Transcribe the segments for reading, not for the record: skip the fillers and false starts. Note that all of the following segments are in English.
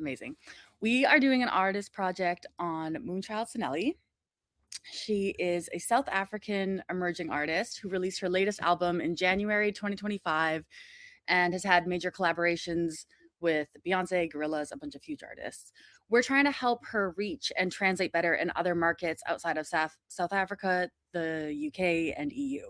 Amazing. We are doing an artist project on Moonchild Sanelly. She is a South African emerging artist who released her latest album in January 2025 and has had major collaborations with Beyonce, Gorillaz, a bunch of huge artists. We're trying to help her reach and translate better in other markets outside of South Africa, the UK, and EU.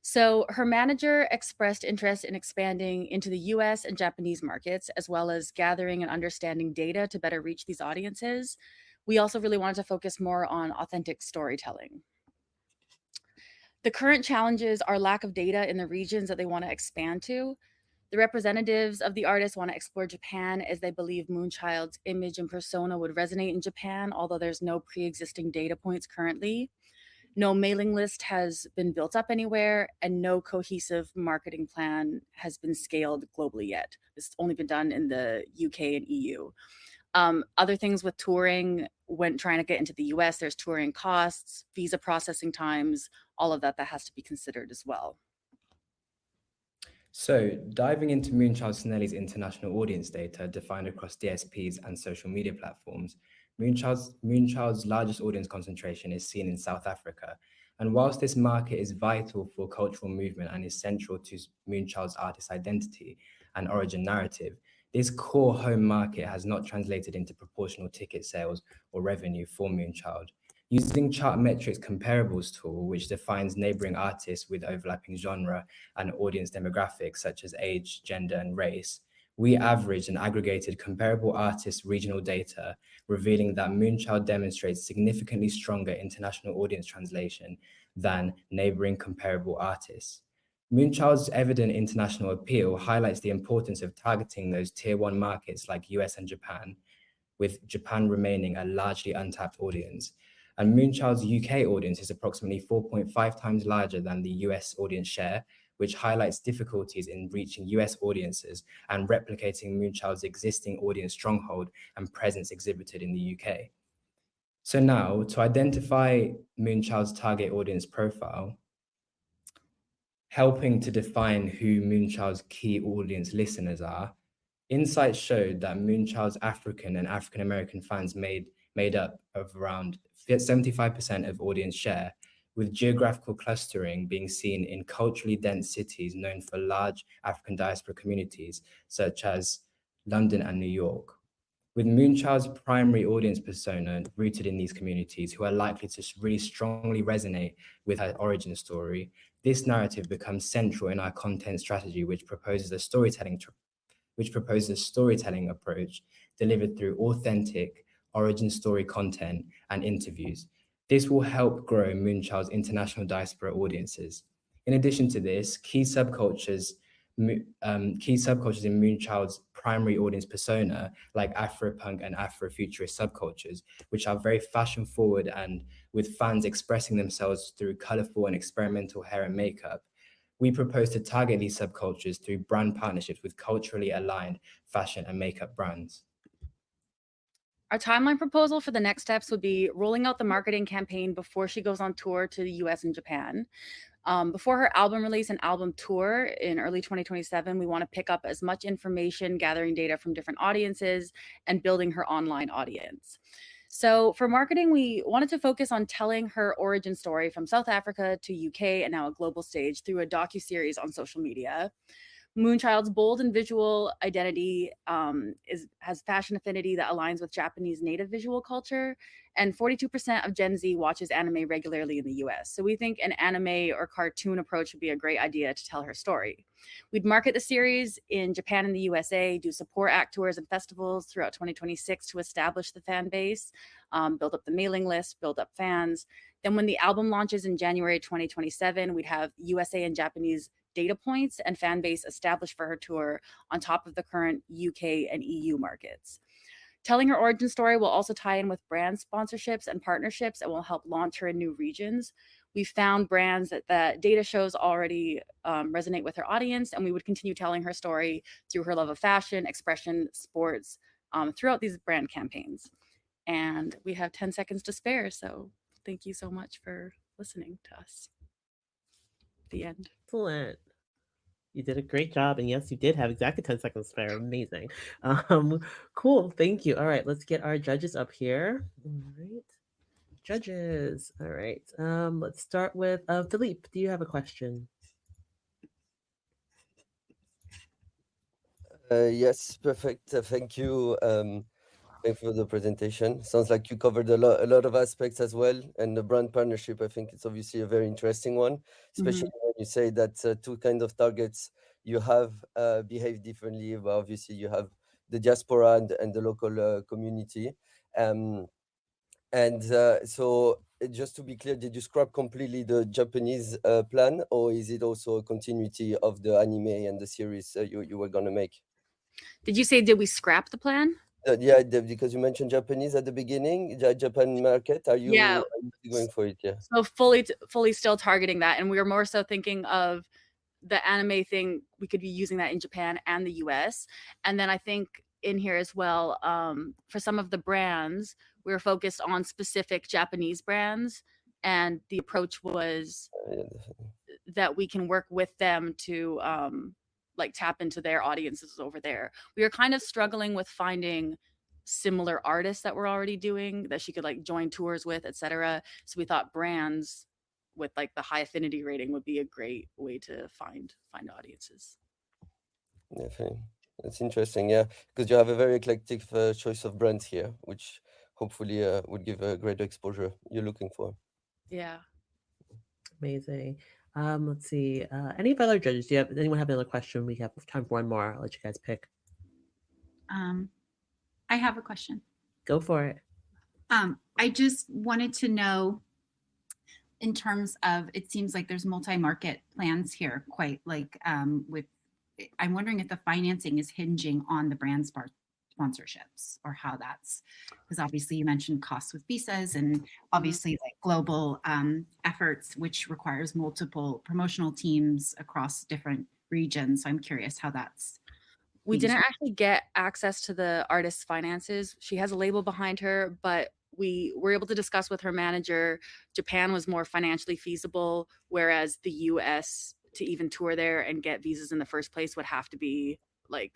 So her manager expressed interest in expanding into the US and Japanese markets, as well as gathering and understanding data to better reach these audiences. We also really wanted to focus more on authentic storytelling. The current challenges are lack of data in the regions that they want to expand to. The representatives of the artist want to explore Japan as they believe Moonchild's image and persona would resonate in Japan, although there's no pre-existing data points currently. No mailing list has been built up anywhere, and no cohesive marketing plan has been scaled globally yet. It's only been done in the UK and EU. Other things with touring, when trying to get into the US, there's touring costs, visa processing times, all of that has to be considered as well. So, diving into Moonchild Sanelly's international audience data defined across DSPs and social media platforms, Moonchild's largest audience concentration is seen in South Africa. And whilst this market is vital for cultural movement and is central to Moonchild's artist identity and origin narrative, this core home market has not translated into proportional ticket sales or revenue for Moonchild. Using Chartmetric's comparables tool, which defines neighboring artists with overlapping genre and audience demographics such as age, gender, and race, we averaged and aggregated comparable artists' regional data, revealing that Moonchild demonstrates significantly stronger international audience translation than neighboring comparable artists. Moonchild's evident international appeal highlights the importance of targeting those tier 1 markets like US and Japan, with Japan remaining a largely untapped audience. And Moonchild's UK audience is approximately 4.5 times larger than the US audience share, which highlights difficulties in reaching US audiences and replicating Moonchild's existing audience stronghold and presence exhibited in the UK. So now, to identify Moonchild's target audience profile, helping to define who Moonchild's key audience listeners are, insights showed that Moonchild's African and African American fans made up of around 75% of audience share, with geographical clustering being seen in culturally dense cities known for large African diaspora communities, such as London and New York. With Moonchild's primary audience persona rooted in these communities, who are likely to really strongly resonate with her origin story, this narrative becomes central in our content strategy, which proposes a storytelling approach delivered through authentic origin story content and interviews. This will help grow Moonchild's international diaspora audiences. In addition to this, key subcultures in Moonchild's primary audience persona, like Afropunk and Afrofuturist subcultures, which are very fashion forward and with fans expressing themselves through colorful and experimental hair and makeup, we propose to target these subcultures through brand partnerships with culturally aligned fashion and makeup brands. Our timeline proposal for the next steps would be rolling out the marketing campaign before she goes on tour to the US and Japan. Before her album release and album tour in early 2027, we want to pick up as much information, gathering data from different audiences, and building her online audience. So for marketing, we wanted to focus on telling her origin story from South Africa to UK and now a global stage through a docuseries on social media. Moonchild's bold and visual identity has fashion affinity that aligns with Japanese native visual culture, and 42% of Gen Z watches anime regularly in the US. So we think an anime or cartoon approach would be a great idea to tell her story. We'd market the series in Japan and the USA, do support act tours and festivals throughout 2026 to establish the fan base, build up the mailing list, build up fans. Then when the album launches in January 2027, we'd have USA and Japanese data points and fan base established for her tour on top of the current UK and EU markets. Telling her origin story will also tie in with brand sponsorships and partnerships and will help launch her in new regions. We found brands that data shows already resonate with her audience, and we would continue telling her story through her love of fashion, expression, sports, throughout these brand campaigns. And we have 10 seconds to spare, so thank you so much for listening to us. The end. Excellent. You did a great job, and yes, you did have exactly 10 seconds spare. Amazing. Um, cool. Thank you. All right, let's get our judges up here. All right, judges. All right. Let's start with Philippe. Do you have a question? Yes, perfect. Thank you. Thank you for the presentation. Sounds like you covered a lot of aspects as well. And the brand partnership, I think it's obviously a very interesting one, especially Mhm. when you say that two kinds of targets you have behave differently. But obviously, you have the diaspora and the local community. Um, and just to be clear, did you scrap completely the Japanese plan, or is it also a continuity of the anime and the series you were going to make? Did you say did we scrap the plan? Yeah, because you mentioned Japanese at the beginning, Japan market. Yeah. Are you still going for it? Yeah. So fully still targeting that, and we were more so thinking of the anime thing. We could be using that in Japan and the US, and then I think in here as well, for some of the brands, we were focused on specific Japanese brands, and the approach was Yeah, definitely. that we can work with them to like tap into their audiences over there. We were kind of struggling with finding similar artists that we're already doing that she could like join tours with, etc. So we thought brands with like the high affinity rating would be a great way to find audiences. Definitely. That's interesting. Yeah, because you have a very eclectic choice of brands here, which hopefully would give a great exposure you're looking for. Yeah. Amazing. Let's see. Any other judges? Do you have anyone have another question? We have time for one more. I'll let you guys pick. I have a question. Go for it. I just wanted to know, in terms of, it seems like there's multi-market plans here, quite like with, I'm wondering if the financing is hinging on the brand sponsorships, or how that's, because obviously you mentioned costs with visas, and obviously like global efforts, which requires multiple promotional teams across different regions. So I'm curious how that's We being didn't structured. actually get access to the artist's finances. She has a label behind her, but we were able to discuss with her manager. Japan was more financially feasible, whereas the US, to even tour there and get visas in the first place, would have to be like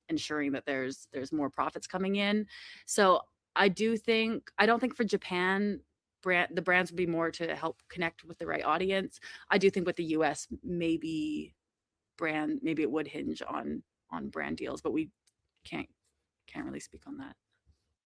ensuring that there's more profits coming in. So I don't think for Japan the brands would be more to help connect with the right audience. I do think with the US maybe it would hinge on brand deals, but we can't really speak on that.